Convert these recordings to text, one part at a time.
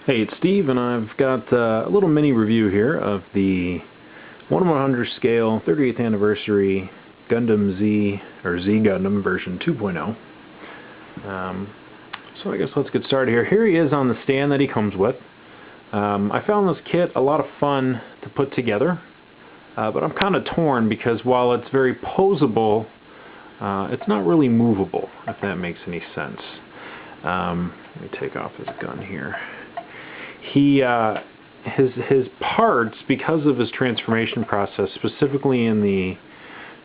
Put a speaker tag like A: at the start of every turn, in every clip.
A: Hey, it's Steve, and I've got a little mini review here of the 1/100 scale 38th anniversary Gundam Z, or Z Gundam version 2.0. So I guess let's get started here. Here he is on the stand that he comes with. I found this kit a lot of fun to put together, but I'm kind of torn because while it's very posable, it's not really movable, if that makes any sense. Let me take off his gun here. His parts, because of his transformation process, specifically in the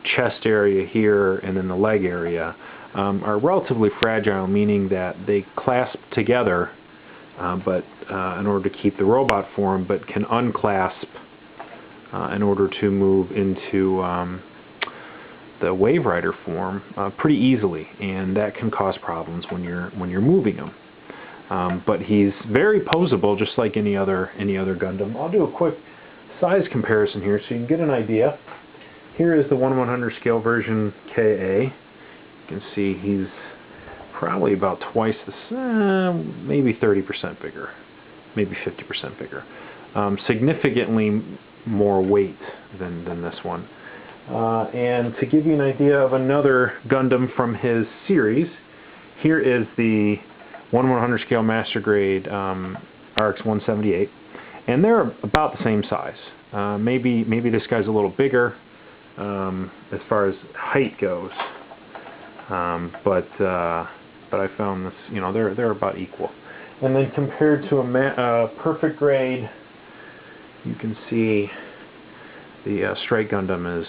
A: chest area here and in the leg area, are relatively fragile, meaning that they clasp together but in order to keep the robot form, but can unclasp in order to move into the Wave Rider form pretty easily, and that can cause problems when you're moving them. But he's very posable, just like any other Gundam. I'll do a quick size comparison here so you can get an idea. Here is the 1/100 scale version KA. You can see he's probably about twice the, maybe 30% bigger, maybe 50% bigger. Significantly more weight than this one. And to give you an idea of another Gundam from his series, here is the 1/100 scale master grade RX 178, and they're about the same size. Maybe this guy's a little bigger as far as height goes, but I found this, they're about equal. And then compared to a perfect grade, you can see the Strike Gundam is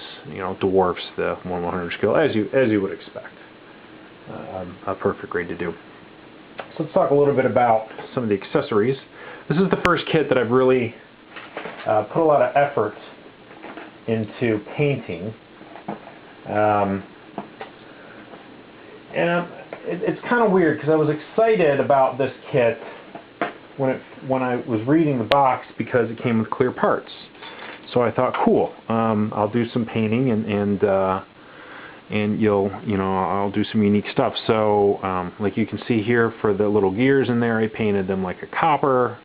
A: dwarfs the 1/100 scale as you would expect a perfect grade to do. So let's talk a little bit about some of the accessories. This is the first kit that I've really put a lot of effort into painting. And it's kind of weird because I was excited about this kit when I was reading the box because it came with clear parts. So I thought, cool, I'll do some painting and I'll do some unique stuff. So like you can see here, for the little gears in there, I painted them like a copper.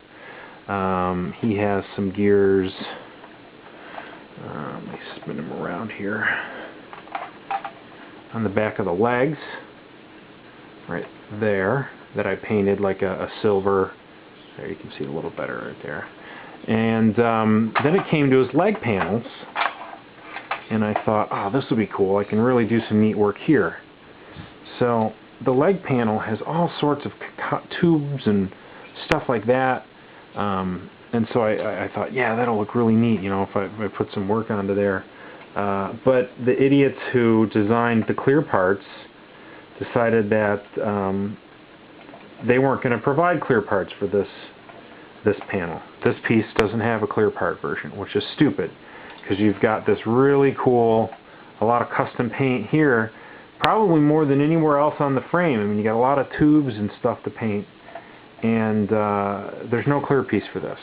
A: He has some gears, let me spin him around here, on the back of the legs right there, that I painted like a silver. There, you can see it a little better right there. And then it came to his leg panels, and I thought, oh, this will be cool. I can really do some neat work here. So the leg panel has all sorts of tubes and stuff like that. And so I thought, yeah, that'll look really neat, if I put some work onto there. But the idiots who designed the clear parts decided that they weren't going to provide clear parts for this panel. This piece doesn't have a clear part version, which is stupid, because you've got this really cool, a lot of custom paint here, probably more than anywhere else on the frame. I mean, you got a lot of tubes and stuff to paint, and there's no clear piece for this.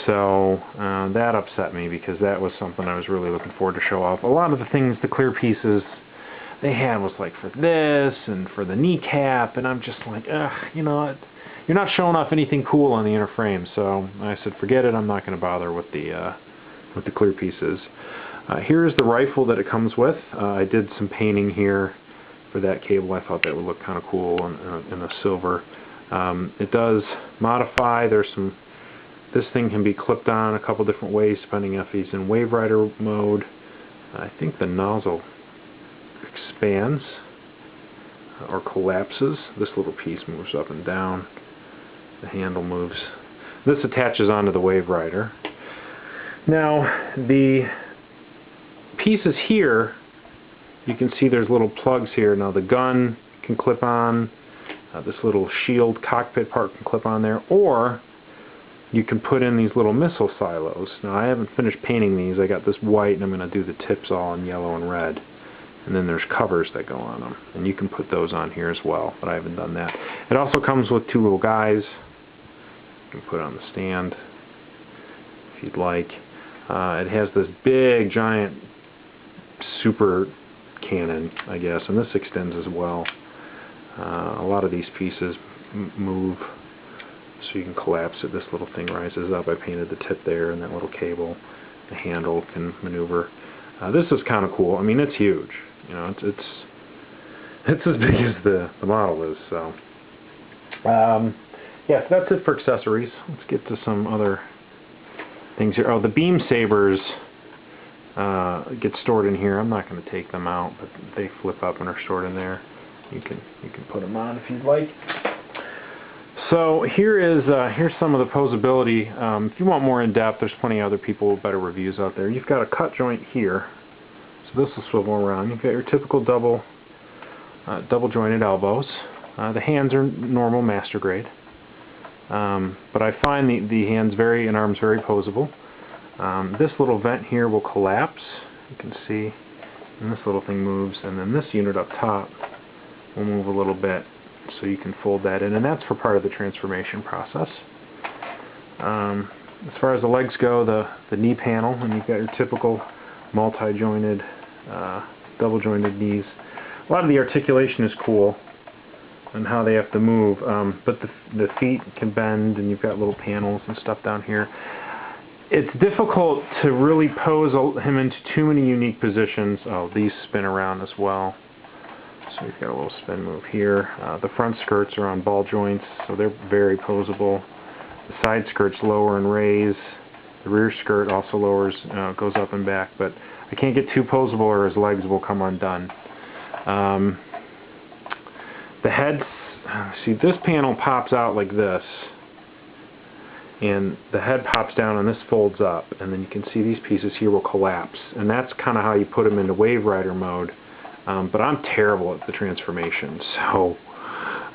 A: So that upset me, because that was something I was really looking forward to show off. A lot of the things, the clear pieces they had was like for this and for the kneecap, and I'm just like, ugh, you're not showing off anything cool on the inner frame. So I said, forget it, I'm not going to bother with the clear pieces. Here's the rifle that it comes with. I did some painting here for that cable. I thought that would look kind of cool in the silver. It does modify. This thing can be clipped on a couple different ways depending if he's in Wave Rider mode. I think the nozzle expands or collapses. This little piece moves up and down. The handle moves. This attaches onto the Wave Rider. Now, the pieces here, you can see there's little plugs here. Now, the gun can clip on. This little shield cockpit part can clip on there. Or you can put in these little missile silos. Now, I haven't finished painting these. I got this white, and I'm going to do the tips all in yellow and red. And then there's covers that go on them. And you can put those on here as well, but I haven't done that. It also comes with two little guys. You can put on the stand if you'd like. It has this big, giant super cannon, I guess, and this extends as well. A lot of these pieces move so you can collapse it. This little thing rises up. I painted the tip there, and that little cable, the handle can maneuver. This is kind of cool. I mean, it's huge. You know, it's as big as the model is. So, yeah, so that's it for accessories. Let's get to some other things here. Oh, the beam sabers get stored in here. I'm not going to take them out, but they flip up and are stored in there. You can put them on if you'd like. So here's some of the posability. If you want more in depth, there's plenty of other people with better reviews out there. You've got a cut joint here, so this will swivel around. You've got your typical double jointed elbows. The hands are normal master grade, but I find the hands and arms very posable. This little vent here will collapse. You can see, and this little thing moves, and then this unit up top will move a little bit, so you can fold that in, and that's for part of the transformation process. As far as the legs go, the knee panel, and you've got your typical multi-jointed, double-jointed knees. A lot of the articulation is cool and how they have to move, but the feet can bend, and you've got little panels and stuff down here. It's difficult to really pose him into too many unique positions. Oh, these spin around as well. So you've got a little spin move here. The front skirts are on ball joints, so they're very posable. The side skirts lower and raise. The rear skirt also lowers, goes up and back, but I can't get too posable or his legs will come undone. The heads, see, this panel pops out like this, and the head pops down and this folds up, and then you can see these pieces here will collapse, and that's kind of how you put them into Wave Rider mode. But I'm terrible at the transformation, so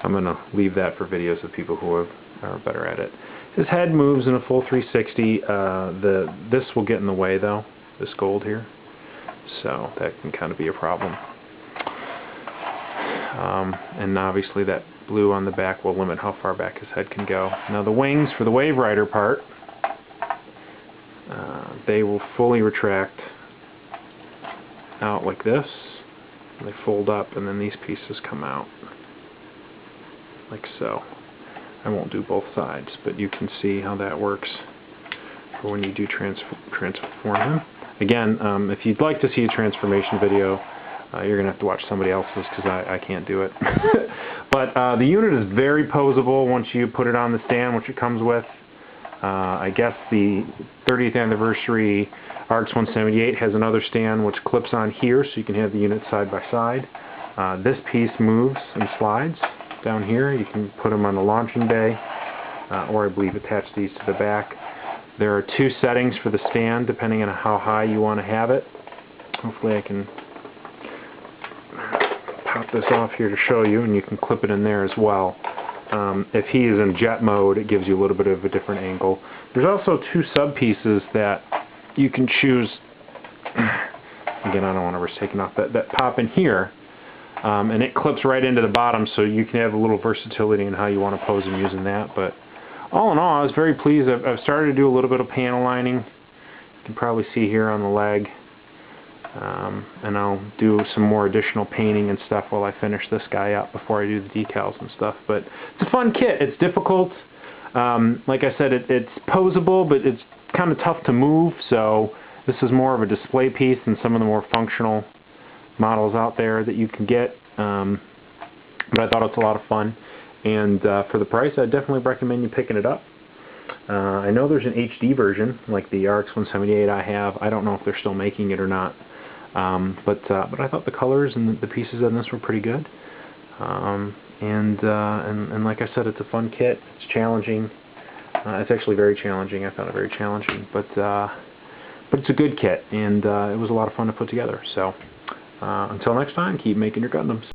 A: I'm going to leave that for videos of people who are better at it. His head moves in a full 360. This will get in the way, though, this gold here, so that can kind of be a problem. And obviously that blue on the back will limit how far back his head can go. Now the wings for the Wave Rider part, they will fully retract out like this. They fold up, and then these pieces come out like so. I won't do both sides, but you can see how that works for when you do transform him. Again, if you'd like to see a transformation video, you're going to have to watch somebody else's, because I can't do it. But the unit is very posable once you put it on the stand, which it comes with. I guess the 30th anniversary RX-178 has another stand which clips on here, so you can have the unit side by side. This piece moves and slides down here. You can put them on the launching bay, or I believe attach these to the back. There are two settings for the stand depending on how high you want to have it. Hopefully I can pop this off here to show you, and you can clip it in there as well. If he is in jet mode, it gives you a little bit of a different angle. There's also two sub pieces that you can choose. Again, I don't want to risk taking off that pop in here, and it clips right into the bottom, so you can have a little versatility in how you want to pose him using that. But all in all, I was very pleased. I've started to do a little bit of panel lining. You can probably see here on the leg. And I'll do some more additional painting and stuff while I finish this guy up before I do the decals and stuff. But it's a fun kit. It's difficult. Like I said, it's posable, but it's kind of tough to move, so this is more of a display piece than some of the more functional models out there that you can get. But I thought it's a lot of fun, and for the price, I definitely recommend you picking it up. I know there's an HD version, like the RX-178 I have. I don't know if they're still making it or not. But I thought the colors and the pieces in this were pretty good. And like I said, it's a fun kit. It's challenging. It's actually very challenging. I found it very challenging, but it's a good kit, and it was a lot of fun to put together. So until next time, keep making your Gundams.